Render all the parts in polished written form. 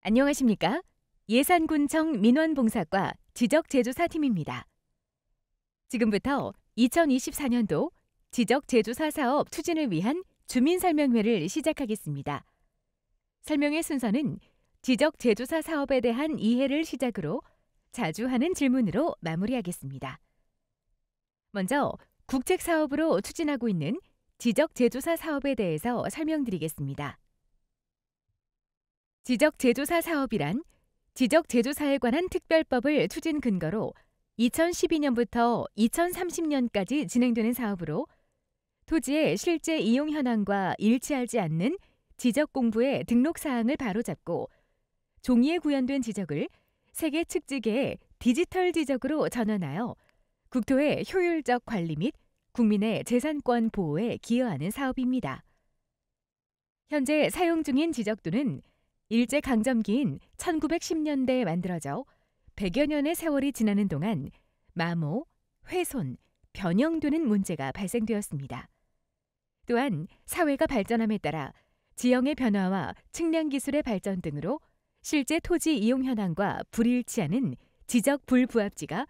안녕하십니까? 예산군청 민원봉사과 지적제조사팀입니다. 지금부터 2024년도 지적제조사 사업 추진을 위한 주민설명회를 시작하겠습니다. 설명회 순서는 지적제조사 사업에 대한 이해를 시작으로 자주 하는 질문으로 마무리하겠습니다. 먼저 국책사업으로 추진하고 있는 지적제조사 사업에 대해서 설명드리겠습니다. 지적제조사 사업이란 지적제조사에 관한 특별법을 추진 근거로 2012년부터 2030년까지 진행되는 사업으로 토지의 실제 이용 현황과 일치하지 않는 지적 공부의 등록 사항을 바로잡고 종이에 구현된 지적을 세계 측지계의 디지털 지적으로 전환하여 국토의 효율적 관리 및 국민의 재산권 보호에 기여하는 사업입니다. 현재 사용 중인 지적도는 일제강점기인 1910년대에 만들어져 100여 년의 세월이 지나는 동안 마모, 훼손, 변형되는 문제가 발생되었습니다. 또한 사회가 발전함에 따라 지형의 변화와 측량 기술의 발전 등으로 실제 토지 이용 현황과 불일치하는 지적 불부합지가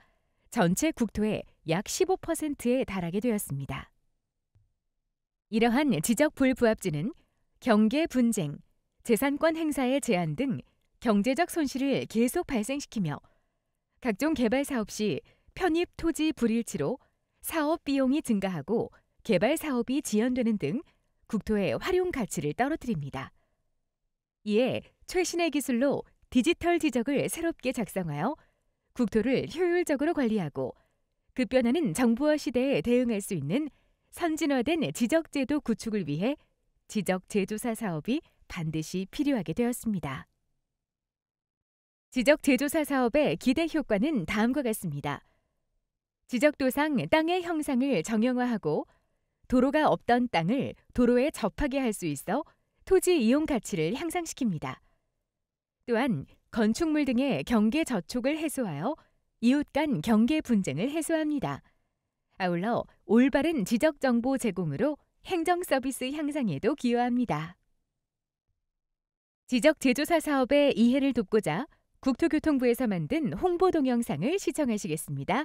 전체 국토의 약 15%에 달하게 되었습니다. 이러한 지적 불부합지는 경계 분쟁, 재산권 행사의 제한 등 경제적 손실을 계속 발생시키며 각종 개발 사업 시 편입 토지 불일치로 사업 비용이 증가하고 개발 사업이 지연되는 등 국토의 활용 가치를 떨어뜨립니다. 이에 최신의 기술로 디지털 지적을 새롭게 작성하여 국토를 효율적으로 관리하고 급변하는 정보화 시대에 대응할 수 있는 선진화된 지적제도 구축을 위해 지적제조사 사업이 반드시 필요하게 되었습니다. 지적제조사 사업의 기대 효과는 다음과 같습니다. 지적도상 땅의 형상을 정형화하고 도로가 없던 땅을 도로에 접하게 할 수 있어 토지 이용 가치를 향상시킵니다. 또한 건축물 등의 경계 저촉을 해소하여 이웃 간 경계 분쟁을 해소합니다. 아울러 올바른 지적 정보 제공으로 행정 서비스 향상에도 기여합니다. 지적제조사 사업의 이해를 돕고자 국토교통부에서 만든 홍보 동영상을 시청하시겠습니다.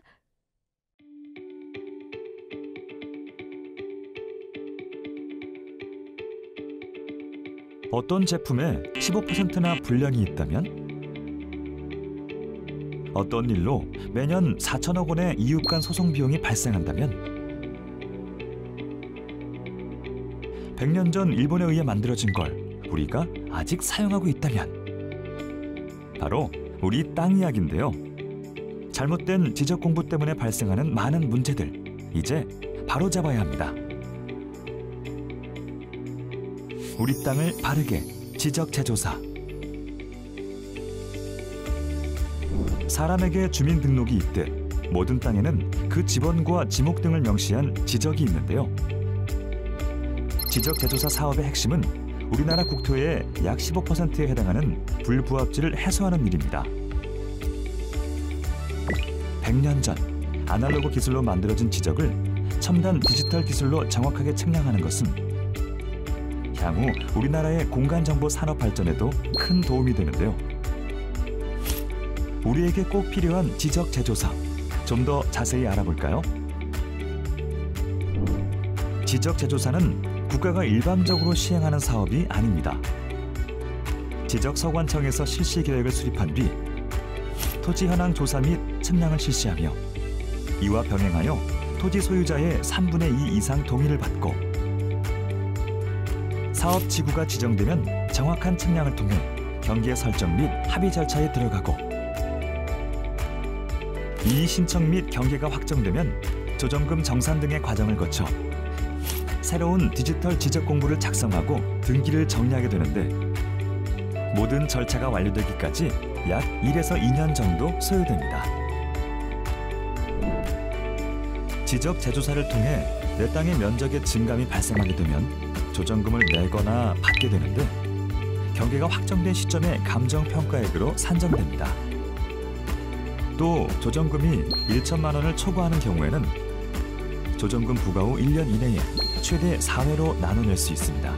어떤 제품에 15%나 불량이 있다면? 어떤 일로 매년 4천억 원의 이웃 간 소송 비용이 발생한다면? 100년 전 일본에 의해 만들어진 걸 우리가 아직 사용하고 있다면? 바로 우리 땅 이야기인데요. 잘못된 지적 공부 때문에 발생하는 많은 문제들, 이제 바로잡아야 합니다. 우리 땅을 바르게 지적제조사. 사람에게 주민등록이 있듯 모든 땅에는 그 지번과 지목 등을 명시한 지적이 있는데요. 지적제조사 사업의 핵심은 우리나라 국토의 약 15%에 해당하는 불부합지를 해소하는 일입니다. 100년 전 아날로그 기술로 만들어진 지적을 첨단 디지털 기술로 정확하게 측량하는 것은 향후 우리나라의 공간정보 산업 발전에도 큰 도움이 되는데요. 우리에게 꼭 필요한 지적제조사, 좀 더 자세히 알아볼까요? 지적제조사는 국가가 일반적으로 시행하는 사업이 아닙니다. 지적서관청에서 실시 계획을 수립한 뒤 토지 현황 조사 및 측량을 실시하며 이와 병행하여 토지 소유자의 3분의 2 이상 동의를 받고 사업 지구가 지정되면 정확한 측량을 통해 경계 설정 및 합의 절차에 들어가고 이의 신청 및 경계가 확정되면 조정금 정산 등의 과정을 거쳐 새로운 디지털 지적 공부를 작성하고 등기를 정리하게 되는데 모든 절차가 완료되기까지 약 1에서 2년 정도 소요됩니다. 지적 제조사를 통해 내 땅의 면적의 증감이 발생하게 되면 조정금을 내거나 받게 되는데 경계가 확정된 시점에 감정평가액으로 산정됩니다. 또 조정금이 1천만 원을 초과하는 경우에는 조정금 부과 후 1년 이내에 최대 4회로 나눠낼 수 있습니다.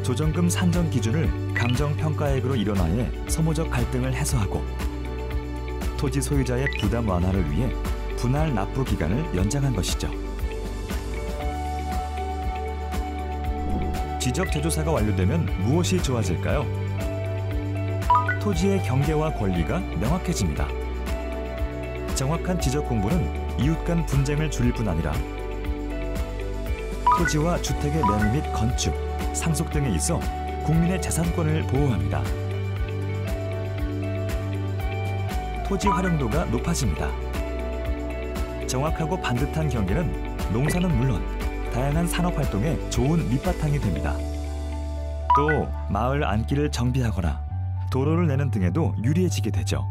조정금 산정 기준을 감정평가액으로 일원화해 소모적 갈등을 해소하고 토지 소유자의 부담 완화를 위해 분할 납부 기간을 연장한 것이죠. 지적 제조사가 완료되면 무엇이 좋아질까요? 토지의 경계와 권리가 명확해집니다. 정확한 지적 공부는 이웃 간 분쟁을 줄일 뿐 아니라 토지와 주택의 매매 및 건축, 상속 등에 있어 국민의 재산권을 보호합니다. 토지 활용도가 높아집니다. 정확하고 반듯한 경계는 농사는 물론 다양한 산업 활동에 좋은 밑바탕이 됩니다. 또 마을 안길을 정비하거나 도로를 내는 등에도 유리해지게 되죠.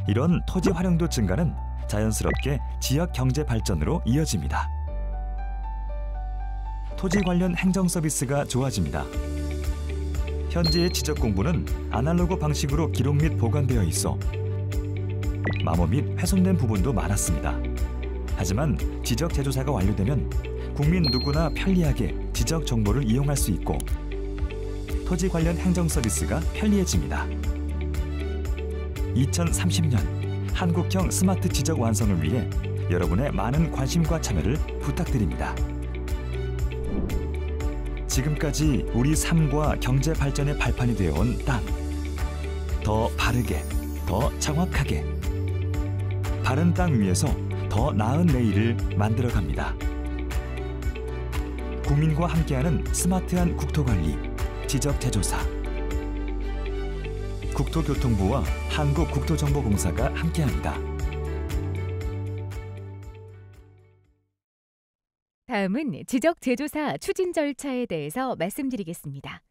이런 토지 활용도 증가는 자연스럽게 지역 경제 발전으로 이어집니다. 토지 관련 행정 서비스가 좋아집니다. 현재의 지적 공부는 아날로그 방식으로 기록 및 보관되어 있어 마모 및 훼손된 부분도 많았습니다. 하지만 지적 제조사가 완료되면 국민 누구나 편리하게 지적 정보를 이용할 수 있고 토지 관련 행정 서비스가 편리해집니다. 2030년 한국형 스마트 지적 완성을 위해 여러분의 많은 관심과 참여를 부탁드립니다. 지금까지 우리 삶과 경제 발전의 발판이 되어온 땅. 더 바르게, 더 정확하게. 바른 땅 위에서 더 나은 내일을 만들어갑니다. 국민과 함께하는 스마트한 국토관리, 지적제조사. 국토교통부와 한국국토정보공사가 함께합니다. 다음은 지적제조사 추진 절차에 대해서 말씀드리겠습니다.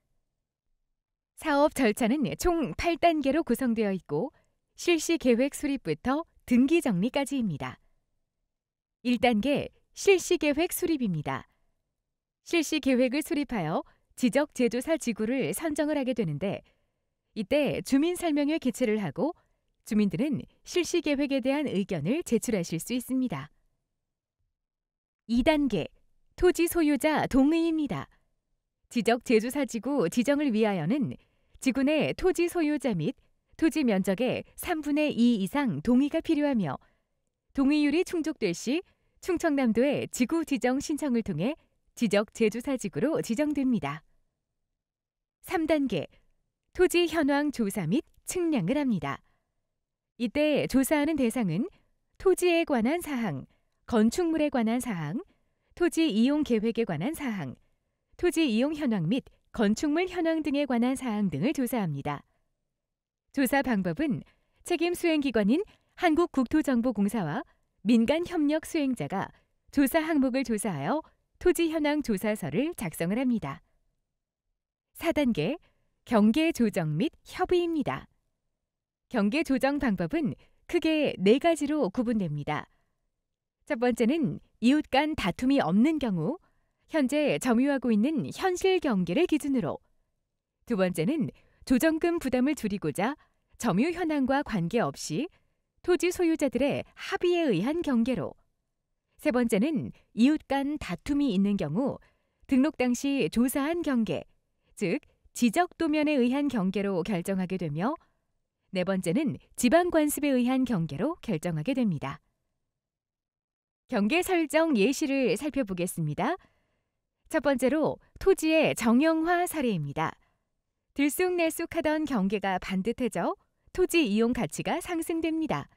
사업 절차는 총 8단계로 구성되어 있고 실시계획 수립부터 등기 정리까지입니다. 1단계 실시계획 수립입니다. 실시계획을 수립하여 지적제조사 지구를 선정을 하게 되는데 이때 주민설명회 개최를 하고 주민들은 실시계획에 대한 의견을 제출하실 수 있습니다. 2단계 토지 소유자 동의입니다. 지적제조사지구 지정을 위하여는 지구 내 토지 소유자 및 토지 면적의 3분의 2 이상 동의가 필요하며 동의율이 충족될 시 충청남도의 지구 지정 신청을 통해 지적제조사지구로 지정됩니다. 3단계 토지 현황 조사 및 측량을 합니다. 이때 조사하는 대상은 토지에 관한 사항, 건축물에 관한 사항, 토지 이용 계획에 관한 사항, 토지 이용 현황 및 건축물 현황 등에 관한 사항 등을 조사합니다. 조사 방법은 책임 수행기관인 한국국토정보공사와 민간 협력 수행자가 조사 항목을 조사하여 토지 현황 조사서를 작성을 합니다. 4단계 경계 조정 및 협의입니다. 경계 조정 방법은 크게 4가지로 구분됩니다. 첫 번째는 이웃 간 다툼이 없는 경우 현재 점유하고 있는 현실 경계를 기준으로, 두 번째는 조정금 부담을 줄이고자 점유 현황과 관계없이 토지 소유자들의 합의에 의한 경계로, 세 번째는 이웃 간 다툼이 있는 경우 등록 당시 조사한 경계, 즉 지적 도면에 의한 경계로 결정하게 되며, 네 번째는 지방 관습에 의한 경계로 결정하게 됩니다. 경계 설정 예시를 살펴보겠습니다. 첫 번째로 토지의 정형화 사례입니다. 들쑥날쑥하던 경계가 반듯해져 토지 이용 가치가 상승됩니다.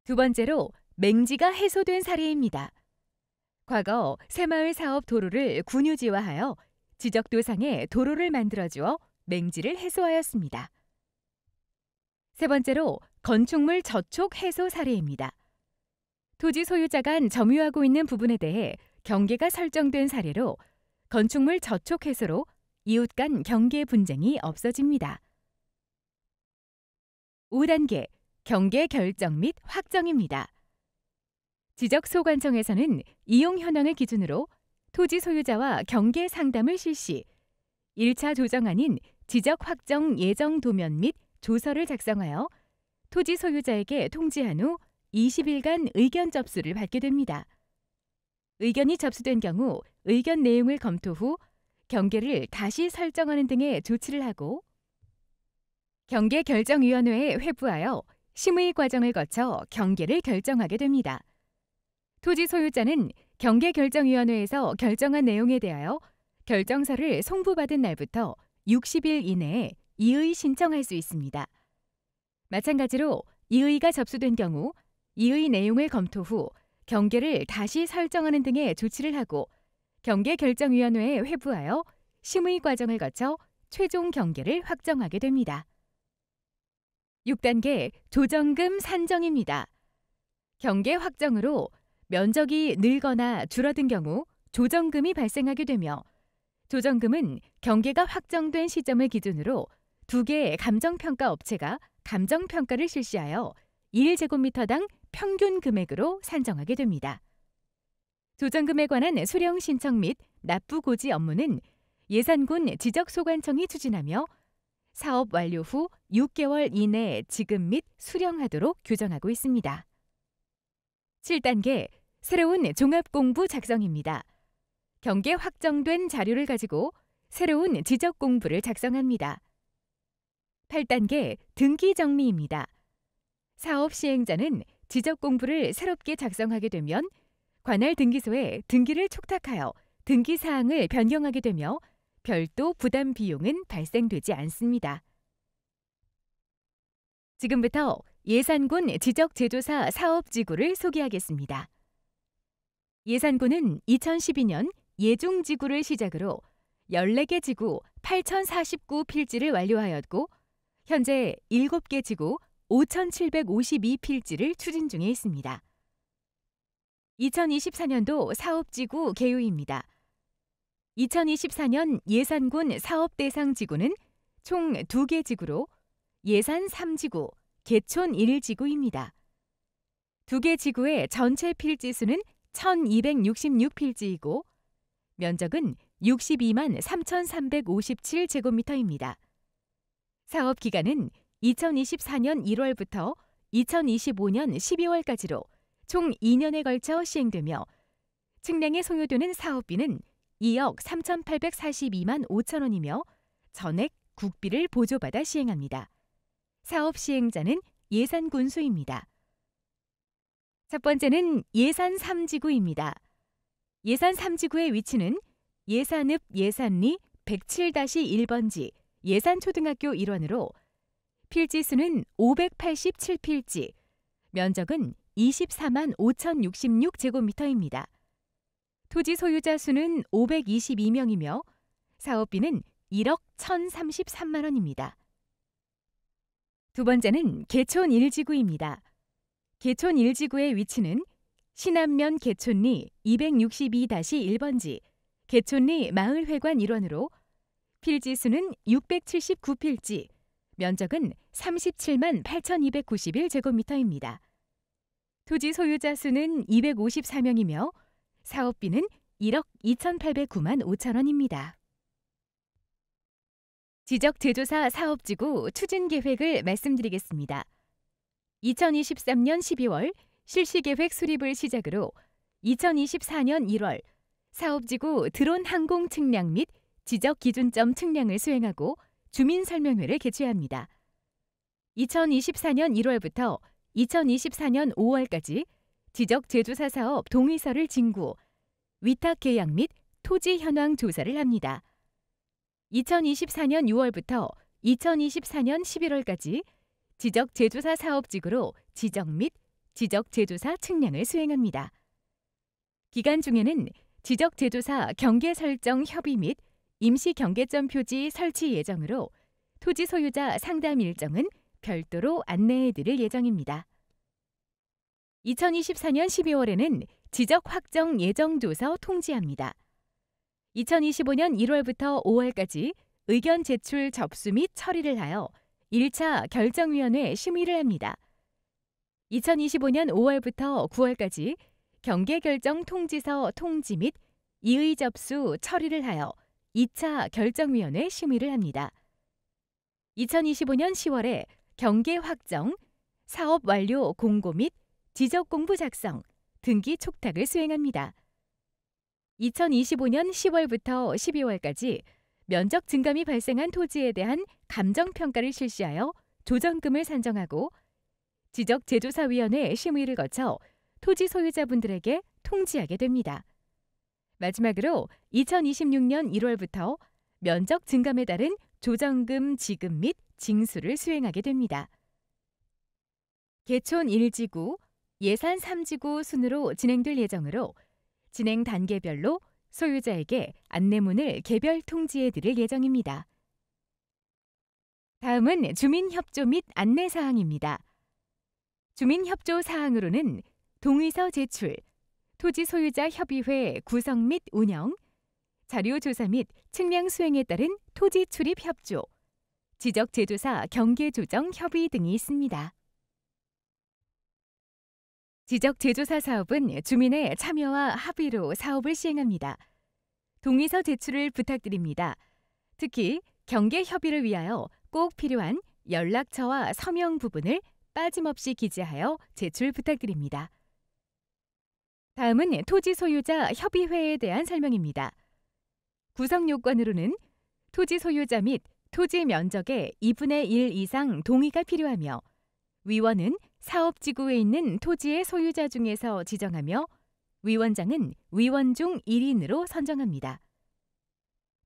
두 번째로 맹지가 해소된 사례입니다. 과거 새마을 사업 도로를 군유지화하여 지적도상에 도로를 만들어주어 맹지를 해소하였습니다. 세 번째로 건축물 저촉 해소 사례입니다. 토지 소유자 간 점유하고 있는 부분에 대해 경계가 설정된 사례로 건축물 저촉 해소로 이웃 간 경계 분쟁이 없어집니다. 5단계 경계 결정 및 확정입니다. 지적소관청에서는 이용 현황을 기준으로 토지 소유자와 경계 상담을 실시, 1차 조정안인 지적 확정 예정 도면 및 조서를 작성하여 토지 소유자에게 통지한 후 20일간 의견 접수를 받게 됩니다. 의견이 접수된 경우 의견 내용을 검토 후 경계를 다시 설정하는 등의 조치를 하고 경계결정위원회에 회부하여 심의 과정을 거쳐 경계를 결정하게 됩니다. 토지 소유자는 경계결정위원회에서 결정한 내용에 대하여 결정서를 송부받은 날부터 60일 이내에 이의 신청할 수 있습니다. 마찬가지로 이의가 접수된 경우 이의 내용을 검토 후 경계를 다시 설정하는 등의 조치를 하고 경계결정위원회에 회부하여 심의 과정을 거쳐 최종 경계를 확정하게 됩니다. 6단계 조정금 산정입니다. 경계 확정으로 면적이 늘거나 줄어든 경우 조정금이 발생하게 되며 조정금은 경계가 확정된 시점을 기준으로 2개의 감정평가 업체가 감정평가를 실시하여 1제곱미터당 평균 금액으로 산정하게 됩니다. 조정금에 관한 수령 신청 및 납부 고지 업무는 예산군 지적소관청이 추진하며 사업 완료 후 6개월 이내에 지급 및 수령하도록 규정하고 있습니다. 7단계 새로운 종합공부 작성입니다. 경계 확정된 자료를 가지고 새로운 지적공부를 작성합니다. 8단계 등기 정리입니다. 사업 시행자는 지적공부를 새롭게 작성하게 되면 관할 등기소에 등기를 촉탁하여 등기 사항을 변경하게 되며 별도 부담 비용은 발생되지 않습니다. 지금부터 예산군 지적제조사 사업지구를 소개하겠습니다. 예산군은 2012년 예중지구를 시작으로 14개 지구 8,049필지를 완료하였고 현재 7개 지구 5,752필지를 추진 중에 있습니다. 2024년도 사업지구 개요입니다. 2024년 예산군 사업대상 지구는 총 2개 지구로 예산 3지구, 개촌 1지구입니다. 2개 지구의 전체 필지 수는 1,266필지이고 면적은 62만 3,357제곱미터입니다. 사업 기간은 2024년 1월부터 2025년 12월까지로 총 2년에 걸쳐 시행되며 측량에 소요되는 사업비는 2억 3,842만 5천 원이며 전액 국비를 보조받아 시행합니다. 사업 시행자는 예산군수입니다. 첫 번째는 예산 3지구입니다. 예산 3지구의 위치는 예산읍 예산리 107-1번지 예산초등학교 일원으로 필지 수는 587필지, 면적은 24만 5,066제곱미터입니다. 토지 소유자 수는 522명이며 사업비는 1억 1,033만 원입니다. 두 번째는 개촌 1지구입니다. 개촌 1지구의 위치는 신안면 개촌리 262-1번지 개촌리 마을회관 일원으로 필지 수는 679필지, 면적은 37만 8,291제곱미터입니다. 토지 소유자 수는 254명이며 사업비는 1억 2,809만 5천 원입니다. 지적제조사 사업지구 추진계획을 말씀드리겠습니다. 2023년 12월 실시계획 수립을 시작으로 2024년 1월 사업지구 드론 항공 측량 및 지적기준점 측량을 수행하고 주민설명회를 개최합니다. 2024년 1월부터 2024년 5월까지 지적제조사 사업 동의서를 진구, 위탁계약 및 토지 현황 조사를 합니다. 2024년 6월부터 2024년 11월까지 지적제조사 사업지구로 지적 및 지적제조사 측량을 수행합니다. 기간 중에는 지적제조사 경계설정 협의 및 임시경계점 표지 설치 예정으로 토지 소유자 상담 일정은 별도로 안내해드릴 예정입니다. 2024년 12월에는 지적 확정 예정조서 통지합니다. 2025년 1월부터 5월까지 의견 제출 접수 및 처리를 하여 1차 결정위원회 심의를 합니다. 2025년 5월부터 9월까지 경계결정 통지서 통지 및 이의 접수 처리를 하여 2차 결정위원회 심의를 합니다. 2025년 10월에 경계 확정, 사업 완료 공고 및 지적공부 작성, 등기 촉탁을 수행합니다. 2025년 10월부터 12월까지 면적 증감이 발생한 토지에 대한 감정평가를 실시하여 조정금을 산정하고 지적재조사위원회 심의를 거쳐 토지 소유자분들에게 통지하게 됩니다. 마지막으로 2026년 1월부터 면적 증감에 따른 조정금 지급 및 징수를 수행하게 됩니다. 개촌 1지구, 예산 3지구 순으로 진행될 예정으로 진행 단계별로 소유자에게 안내문을 개별 통지해 드릴 예정입니다. 다음은 주민협조 및 안내사항입니다. 주민협조 사항으로는 동의서 제출, 토지 소유자 협의회 구성 및 운영, 자료조사 및 측량 수행에 따른 토지 출입 협조, 지적재조사 경계조정 협의 등이 있습니다. 지적재조사 사업은 주민의 참여와 합의로 사업을 시행합니다. 동의서 제출을 부탁드립니다. 특히 경계협의를 위하여 꼭 필요한 연락처와 서명 부분을 빠짐없이 기재하여 제출 부탁드립니다. 다음은 토지 소유자 협의회에 대한 설명입니다. 구성 요건으로는 토지 소유자 및 토지 면적의 2분의 1 이상 동의가 필요하며 위원은 사업지구에 있는 토지의 소유자 중에서 지정하며 위원장은 위원 중 1인으로 선정합니다.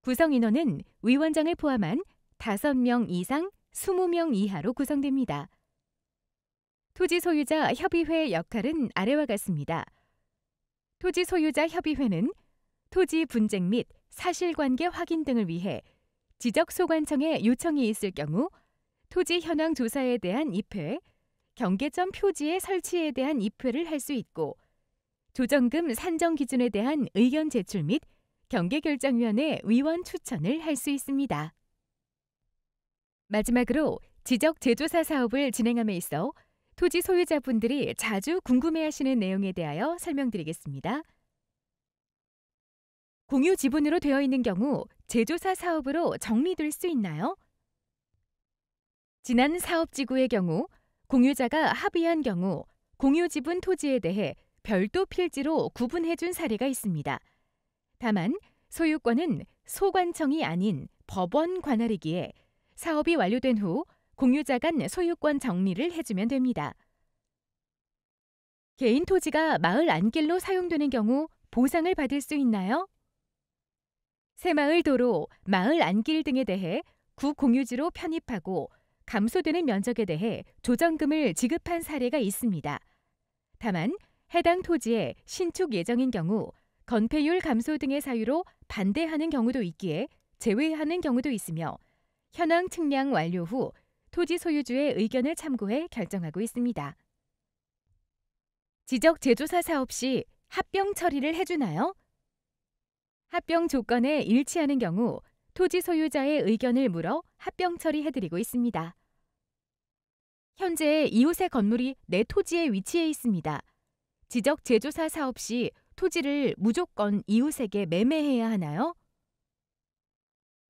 구성 인원은 위원장을 포함한 5명 이상 20명 이하로 구성됩니다. 토지 소유자 협의회 역할은 아래와 같습니다. 토지 소유자 협의회는 토지 분쟁 및 사실관계 확인 등을 위해 지적소관청에 요청이 있을 경우 토지 현황 조사에 대한 입회, 경계점 표지의 설치에 대한 입회를 할 수 있고 조정금 산정 기준에 대한 의견 제출 및 경계결정위원회 위원 추천을 할 수 있습니다. 마지막으로 지적재조사 사업을 진행함에 있어 토지 소유자분들이 자주 궁금해하시는 내용에 대하여 설명드리겠습니다. 공유 지분으로 되어 있는 경우 재조사 사업으로 정리될 수 있나요? 지난 사업지구의 경우 공유자가 합의한 경우 공유 지분 토지에 대해 별도 필지로 구분해준 사례가 있습니다. 다만 소유권은 소관청이 아닌 법원 관할이기에 사업이 완료된 후 공유자 간 소유권 정리를 해주면 됩니다. 개인 토지가 마을 안길로 사용되는 경우 보상을 받을 수 있나요? 새마을 도로, 마을 안길 등에 대해 구공유지로 편입하고 감소되는 면적에 대해 조정금을 지급한 사례가 있습니다. 다만 해당 토지의 신축 예정인 경우 건폐율 감소 등의 사유로 반대하는 경우도 있기에 제외하는 경우도 있으며 현황 측량 완료 후 토지 소유주의 의견을 참고해 결정하고 있습니다. 지적재조사 사업 시 합병 처리를 해주나요? 합병 조건에 일치하는 경우 토지 소유자의 의견을 물어 합병 처리해드리고 있습니다. 현재 이웃의 건물이 내 토지에 위치해 있습니다. 지적재조사 사업 시 토지를 무조건 이웃에게 매매해야 하나요?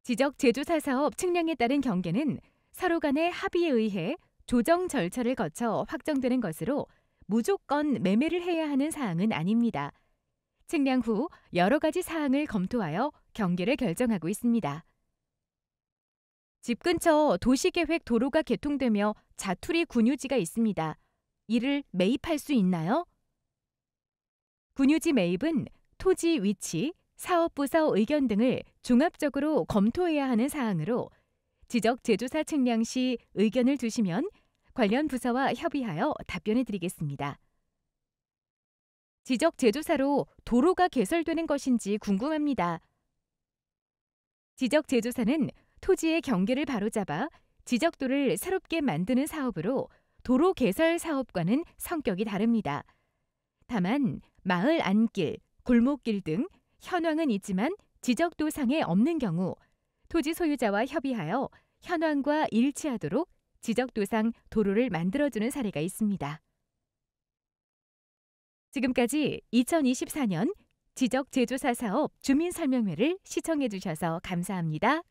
지적재조사 사업 측량에 따른 경계는 서로 간의 합의에 의해 조정 절차를 거쳐 확정되는 것으로 무조건 매매를 해야 하는 사항은 아닙니다. 측량 후 여러 가지 사항을 검토하여 경계를 결정하고 있습니다. 집 근처 도시계획 도로가 개통되며 자투리 군유지가 있습니다. 이를 매입할 수 있나요? 군유지 매입은 토지 위치, 사업부서 의견 등을 종합적으로 검토해야 하는 사항으로 지적재조사 측량 시 의견을 주시면 관련 부서와 협의하여 답변해 드리겠습니다. 지적재조사로 도로가 개설되는 것인지 궁금합니다. 지적재조사는 토지의 경계를 바로잡아 지적도를 새롭게 만드는 사업으로 도로 개설 사업과는 성격이 다릅니다. 다만 마을 안길, 골목길 등 현황은 있지만 지적도상에 없는 경우 토지 소유자와 협의하여 현황과 일치하도록 지적도상 도로를 만들어주는 사례가 있습니다. 지금까지 2024년 지적재조사 사업 주민설명회를 시청해 주셔서 감사합니다.